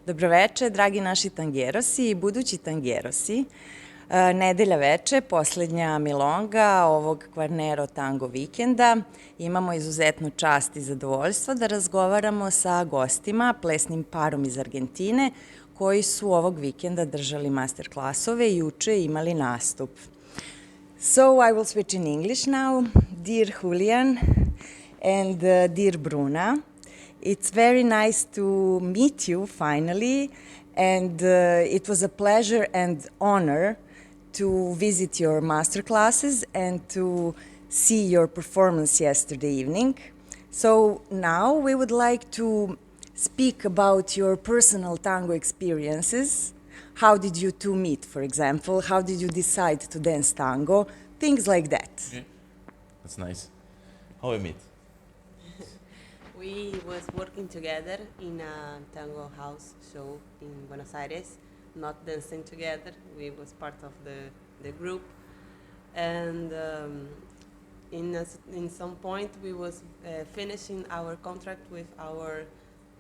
Dobroveče, dragi naši tangerosi i budući tangerosi. Nedelja veče, poslednja milonga ovog Kvarnero Tango vikenda. Imamo izuzetnu čast i zadovoljstvo da razgovaramo sa gostima, plesnim parom iz Argentine, koji su ovog vikenda držali master klasove i juče imali nastup. So I will switch in English now. Dear Julián and dear Bruna, it's very nice to meet you finally, and it was a pleasure and honor to visit your master classes and to see your performance yesterday evening. So now we would like to speak about your personal tango experiences. How did you two meet, for example? How did you decide to dance tango? Things like that. Okay. That's nice. How we meet? We was working together in a tango house show in Buenos Aires, not dancing together. We was part of the group, and in some point we was finishing our contract with our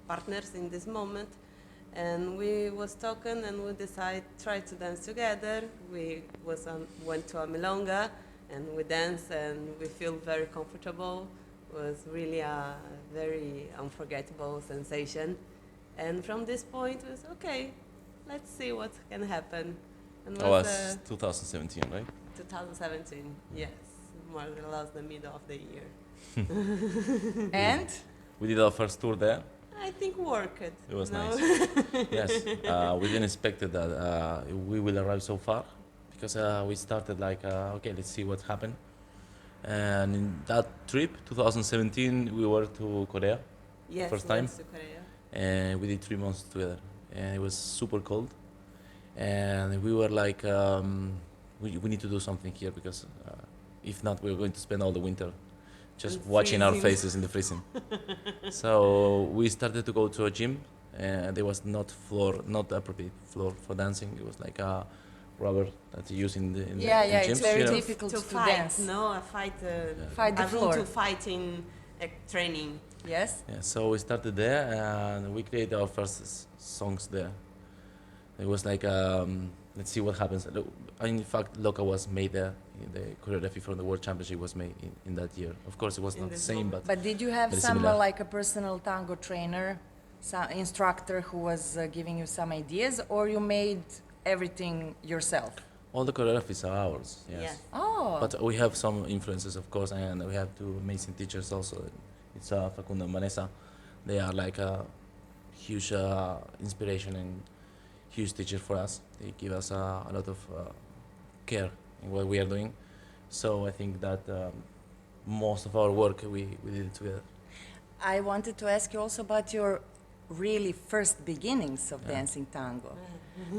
partners in this moment, and we was talking and we decided try to dance together. We was went to a milonga and we danced and we feel very comfortable. Was really a very unforgettable sensation, and from this point it was okay, let's see what can happen. And That was 2017, right? 2017, yes, more or less the middle of the year. And? We did our first tour there. I think worked. It was no? nice. Yes, we didn't expect that we will arrive so far, because we started like, okay, let's see what happened. And in that trip, 2017, we were to Korea, Yes, first we time, went to Korea. and we did 3 months together. And it was super cold, and we were like, we need to do something here, because if not, we're going to spend all the winter just And watching our freezing. faces in the freezing. So we started to go to a gym, and there was not appropriate floor for dancing. It was like a rubber that you use in the Yeah, gyms, it's very you know? difficult to fight, dance. no, a fight, Fight the a room floor. to fight in training. Yes? Yeah, so we started there, and we created our first songs there. It was like, let's see what happens. In fact, Loca was made there. The choreography from the World Championship was made in that year. Of course, it was In not the this same, moment. but But did you have very some similar. like a personal tango trainer, some instructor who was giving you some ideas, or you made everything yourself? all the choreographies are ours. Yes. Yes. Oh, But we have some influences, of course, and we have two amazing teachers also. It's Facundo and Vanessa. They are like a huge inspiration and huge teacher for us. They give us a lot of care in what we are doing. So I think that most of our work we did it together. I wanted to ask you also about your really first beginnings of Yeah. dancing tango.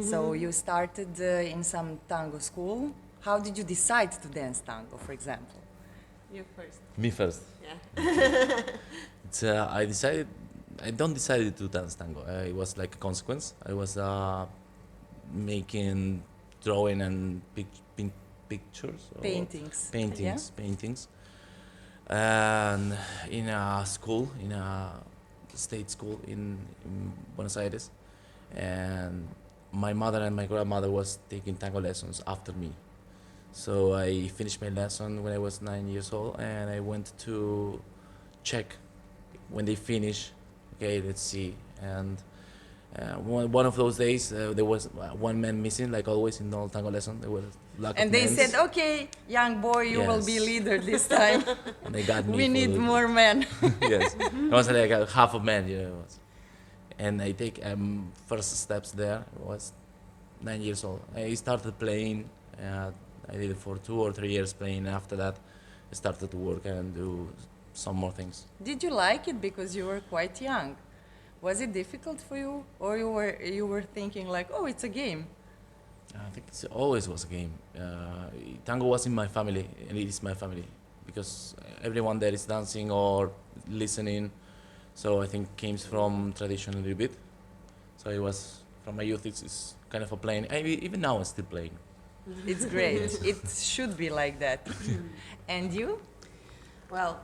So you started in some tango school. How did you decide to dance tango, for example? You first. Me first. Yeah. It's, I don't decide to dance tango. It was like a consequence. I was making, drawing and pictures. Or Paintings. Paintings. And in a school, in a state school in Buenos Aires. And my mother and my grandmother was taking tango lessons after me. So I finished my lesson when I was 9 years old, and I went to check when they finish. Okay, let's see. And one of those days, there was one man missing, like always in all tango lesson. There was lack And of they men. said, okay, young boy, you will be Yes. leader this time. And they got me. We for need the- more men. Yes, it was like a half a man, you know. It was. And I take first steps there. I was 9 years old. I started playing. I did it for 2 or 3 years playing. After that, I started to work and do some more things. Did you like it because you were quite young? Was it difficult for you, or you were thinking like, oh, it's a game? I think it always was a game. Tango was in my family, and it is my family, because everyone there is dancing or listening. So I think it came from tradition a little bit. So it was from my youth. It's kind of a playing. Even now I'm still playing. It's great. It should be like that. And you? Well,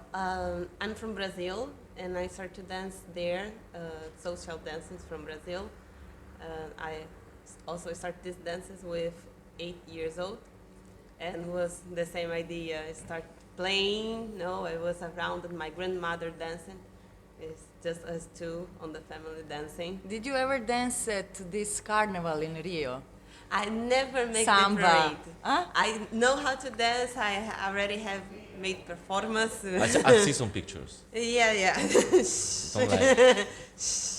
I'm from Brazil, and I started to dance there, social dances from Brazil. I also started these dances with 8 years old, and was the same idea. I start playing. No, I was around with my grandmother dancing. It's just us two on the family dancing. Did you ever dance at this carnival in Rio? I never make Samba. the parade. Huh? I know how to dance. I already have made performance. I see some pictures. Yeah. Don't lie.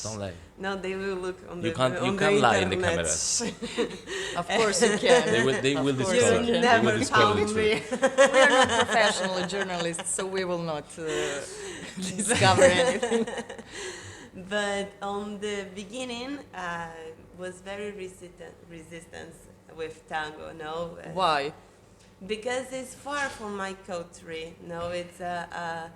Don't lie. No, they will look on You the can't- on you can't lie in the internet. cameras. Of course you can. They will course discover. you can. They Never will discover the found truth. me. We are not professional journalists, so we will not discover anything. But on the beginning, I was very resistant with tango. No, Why? because it's far from my country. No, it's a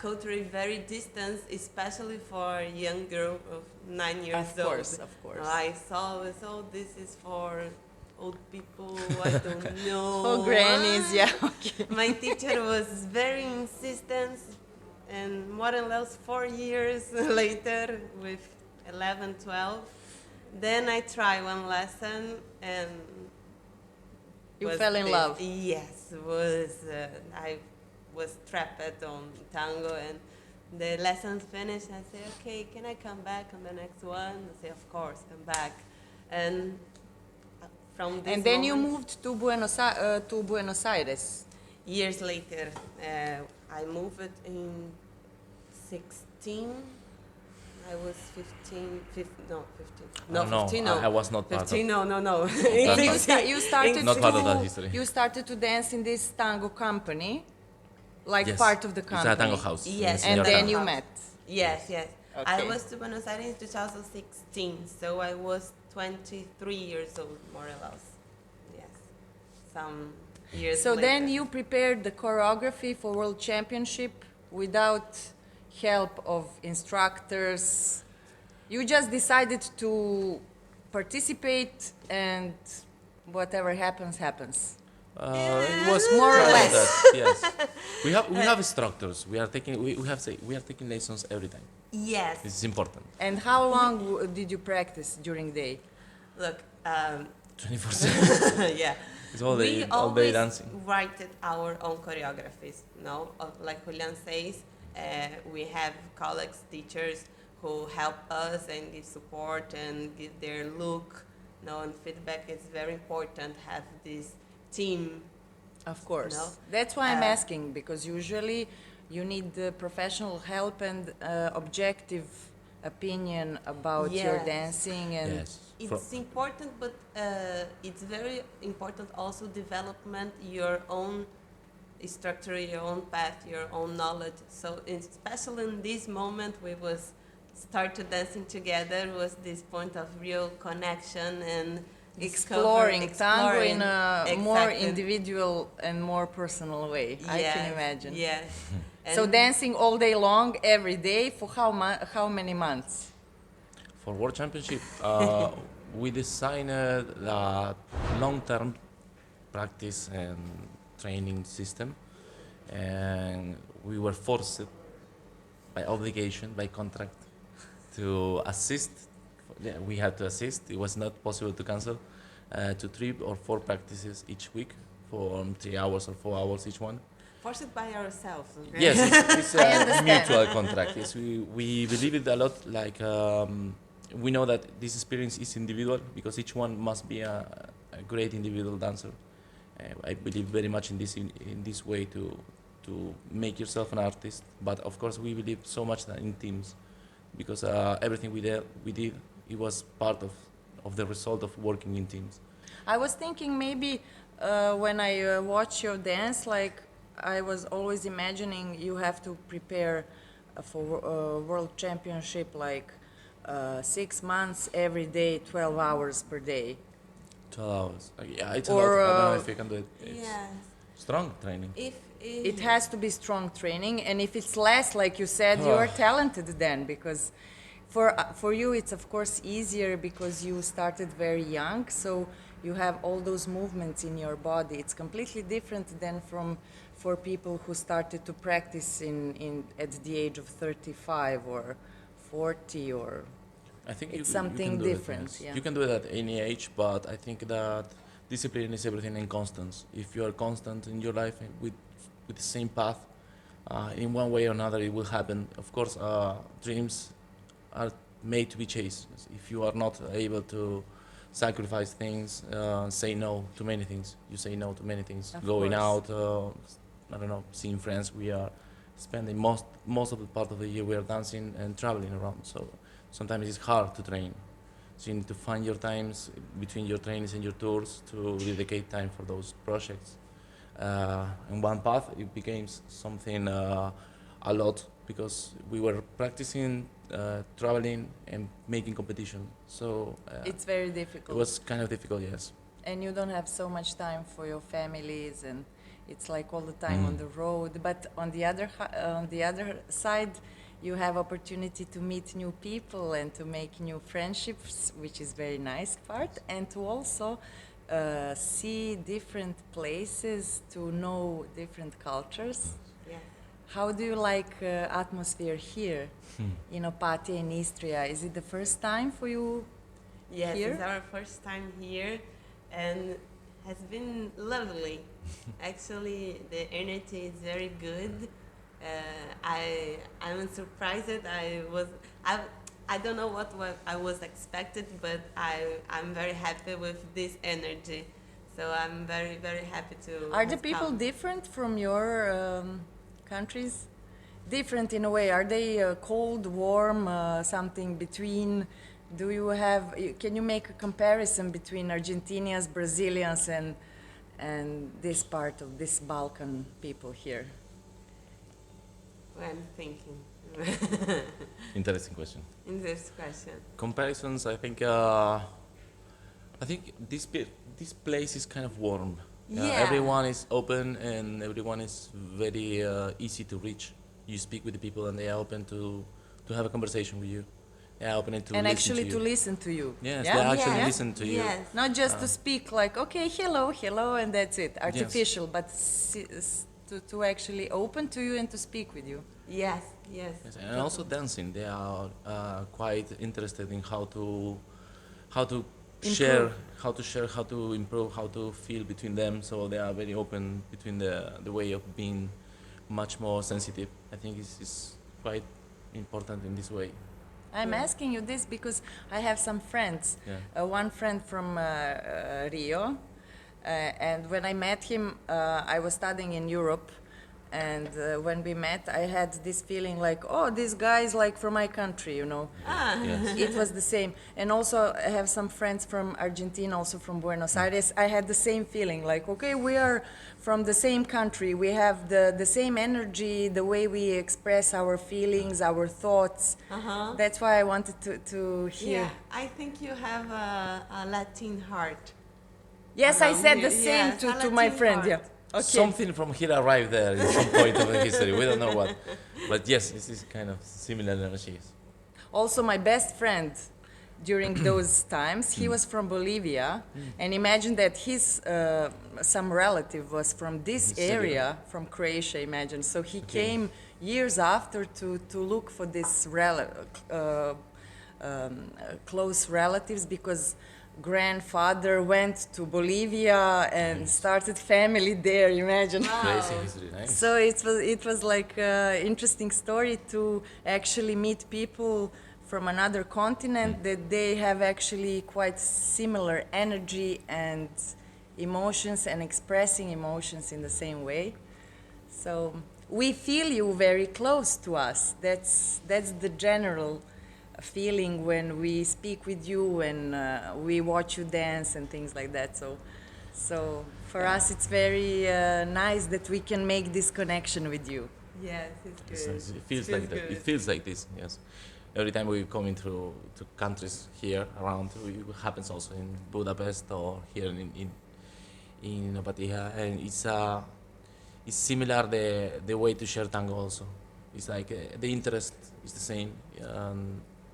country very distant, especially for a young girl of 9 years Of old. course, of course. I saw, this is for old people. I don't know. Oh, grannies, yeah. Okay. My teacher was very insistent, and more or less 4 years later, with 11, 12, then I tried one lesson and You was fell in this- love. Yes, I was trapped on tango, and the lessons finished. I say, okay, can I come back on the next one? I say, of course, come back, and from this And then you moment- moved to Buenos Aires. Years later, I moved in 16. I was 15, 15 no, 15. No, I don't know. 15, no. I was not part of- 15, no. That So part. you started Not part of to that history. you started to dance in this tango company, like Yes. part of the It's company. a tango house. Yes, It's And near then tango. you House. met. Yes. Okay. I was to Buenos Aires in 2016, so I was 23 years old, more or less. Yes, some years So later. then you prepared the choreography for World Championship without help of instructors. You just decided to participate, and whatever happens, happens. It was More or kind of less. that, yes. We have instructors. We are taking lessons every time. Yes. This is important. And how long did you practice during the day? Look, 24/7. yeah. It's all day, We all day always dancing. write our own choreographies. No, like Julián says, we have colleagues, teachers who help us and give support and give their look. No, and feedback is very important. Have this team. Of course. No? That's why I'm Uh, asking, because usually you need professional help and objective opinion about your Yes. dancing and Yes. It's important, but it's very important also development your own structure, your own path, your own knowledge. So especially in this moment we was started dancing together, was this point of real connection and exploring tango in a more Exactly. individual and more personal way. I can Yes, imagine. Yes. So And dancing all day long, every day, for how many months? For World Championship, we designed a long-term practice and training system, and we were forced by obligation, by contract, to assist. Yeah, we had to assist. It was not possible to cancel. To 3 or 4 practices each week for 3 hours or 4 hours each one. forced by ourselves. Okay? Yes, it's I a understand. mutual contract. Yes, we believe it a lot. Like we know that this experience is individual because each one must be a great individual dancer. I believe very much in this way to make yourself an artist. But of course, we believe so much that in teams, because everything we did, it was part of the result of working in teams. I was thinking maybe when I watch your dance, like I was always imagining you have to prepare for World Championship like 6 months every day, 12 hours per day. 12 hours. Yeah, it's a Or, lot. I don't know uh, if you can do it. It's Yes. strong training. If It has to be strong training, and if it's less, like you said, you are talented then, because for you it's of course easier because you started very young, so you have all those movements in your body. It's completely different than for people who started to practice at the age of 35 or 40 or I think It's you something can do different, it, yes. yeah. You can do it at any age, but I think that discipline is everything in constance. If you are constant in your life with the same path, in one way or another, it will happen. Of course, dreams are made to be chased. If you are not able to sacrifice things, say no to many things. You say no to many things. Of Going course. out, I don't know, seeing friends. We are spending most of the part of the year we are dancing and traveling around. So sometimes it's hard to train. So you need to find your times between your trainings and your tours to dedicate time for those projects. In one path, it became something a lot because we were practicing, traveling, and making competition. So It's very it difficult. was kind of difficult, yes. And you don't have so much time for your families, and it's like all the time on the road. But on the other side, you have opportunity to meet new people and to make new friendships, which is very nice part, and to also see different places, to know different cultures. Yes. How do you like atmosphere here in Opatia in Istria? Is it the first time for you? Yes, Here? it's our first time here, and has been lovely. Actually, the energy is very good. I'm surprised. I I don't know what I was expected, but I'm very happy with this energy. So I'm very happy to. Are the have people come. different from your countries? Different in a way. Are they cold, warm, something between? Do you have? Can you make a comparison between Argentinians, Brazilians, and this part of this Balkan people here? I'm thinking Interesting question. in this question. Comparisons, I think this place is kind of warm. Yeah. Everyone is open and everyone is very easy to reach. You speak with the people and they are open to have a conversation with you. They are open to And listen actually to to you. listen to you. Yes, Yeah? they actually Yeah? listen to you. Yes. Not just to speak like, okay, hello, hello, and that's it, artificial, but to actually open to you and to speak with you. Yes. Yes. Yes, and also dancing. They are quite interested in how to share, how to improve, how to feel between them. So they are very open between the way of being much more sensitive. I think is quite important in this way. I'm Yeah. asking you this because I have some friends. Yeah. One friend from Rio, and when I met him, I was studying in Europe, and when we met, I had this feeling like, oh, this guy is like from my country, you know. Yes. It was the same. And also, I have some friends from Argentina, also from Buenos Aires. I had the same feeling, like, okay, we are from the same country. We have the same energy, the way we express our feelings, our thoughts. That's why I wanted to hear. Yeah, I think you have a Latin heart. Yes, I Around said here. the same Yes, a to my Latin friend, heart. yeah. Okay. Something from here arrived there in some point of the history. We don't know what, but yes, this is kind of similar energies. Also, my best friend during those times, he was from Bolivia, and imagine that his some relative was from this Serbia. area, from Croatia. Imagine, so he came years after to look for this close relatives because grandfather went to Bolivia and started family there. Imagine. Crazy history, nice. So it was like an interesting story to actually meet people from another continent that they have actually quite similar energy and emotions and expressing emotions in the same way. So we feel you very close to us. That's the general feeling when we speak with you and we watch you dance and things like that. So for us, it's very nice that we can make this connection with you. Yes, it's good. It's nice. It feels like that. It feels like this. Yes. Every time we come into to countries here around, it happens also in Budapest or here in Opatia, and it's similar the way to share tango also. It's like the interest is the same.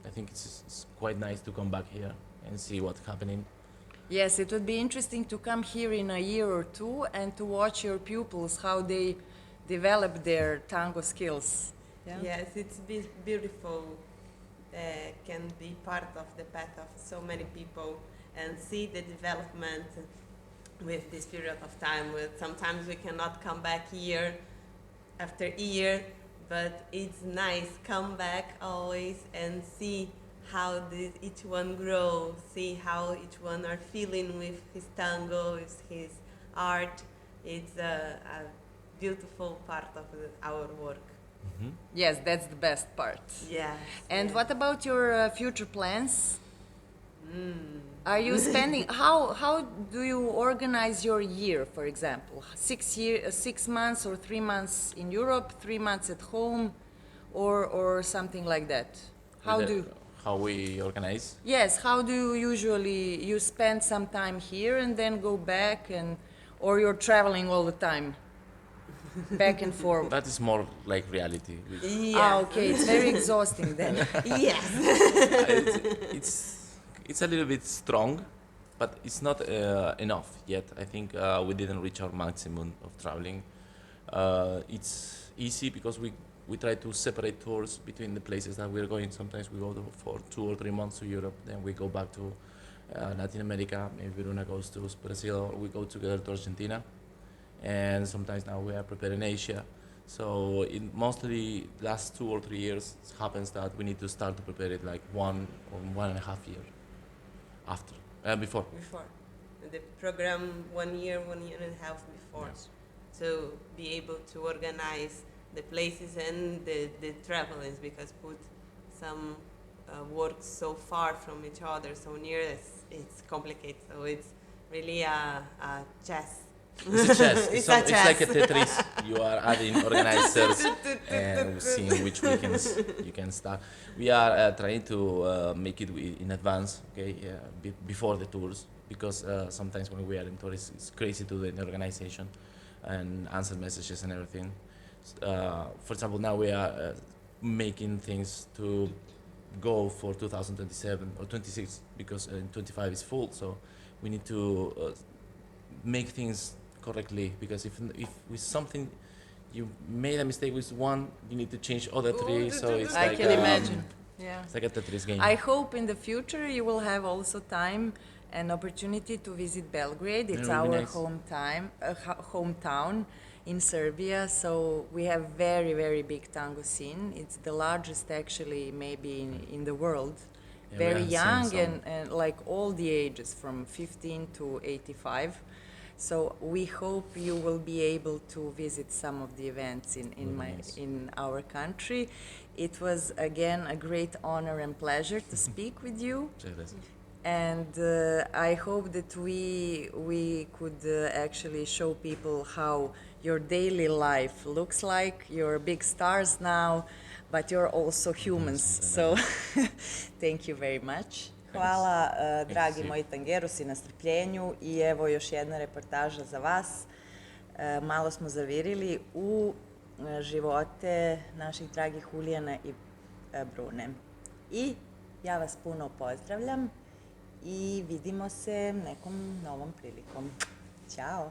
I think it's quite nice to come back here and see what's happening. Yes, it would be interesting to come here in a year or two and to watch your pupils, how they develop their tango skills. Yeah? Yes, it's beautiful can be part of the path of so many people and see the development with this period of time. Sometimes we cannot come back year after year, but it's nice come back always and see how each one grows, see how each one are feeling with his tango, with his art. It's a beautiful part of our work. Yes, that's the best part. Yes. And yes. what about your future plans? Are you spending, how do you organize your year, for example? 6 months or 3 months in Europe, 3 months at home, or something like that? How we organize? Yes, how do you usually, you spend some time here and then go back, or you're traveling all the time? Back and forth. That is more like reality. Ah, okay, it's very exhausting then. Yes. It's a little bit strong, but it's not enough yet. I think we didn't reach our maximum of traveling. It's easy because we try to separate tours between the places that we're going. Sometimes we go for 2 or 3 months to Europe, then we go back to Latin America. Maybe Bruna goes to Brazil, or we go together to Argentina. And sometimes now we are preparing Asia. So in mostly last 2 or 3 years, it happens that we need to start to prepare it like 1 or 1.5 year after, before. Before. The program 1 year, 1.5 years before. Yes. To be able to organize the places and the travelings, because put some works so far from each other, so near, it's complicated. So it's really a chess. It's a chess. It's It's a like a chess. Tetris. You are adding organizers and seeing which weekends you can start. We are trying to make it in advance, okay, before the tours, because sometimes when we are in tours, it's crazy to do the organization and answer messages and everything. For example, now we are making things to go for 2027 or 26, because 25 is full, so we need to make things correctly, because if with something you made a mistake with one, you need to change other 3, so it's I like can imagine. Yeah. it's like a Tetris game. I hope in the future you will have also time and opportunity to visit Belgrade. It's That would be our nice. hometown in Serbia, so we have very, very big tango scene. It's the largest actually maybe in the world. Yeah, we Very have young seen and like all the ages from 15 to 85. So we hope you will be able to visit some of the events in our country. It was again a great honor and pleasure to speak with you. And I hope that we could actually show people how your daily life looks like. You're big stars now, but you're also humans. So thank you very much. Hvala, dragi moji tangerosi, na strpljenju i evo još jedna reportaža za vas. Malo smo zavirili u živote naših dragih Julijana i Brune. I ja vas puno pozdravljam i vidimo se nekom novom prilikom. Ćao!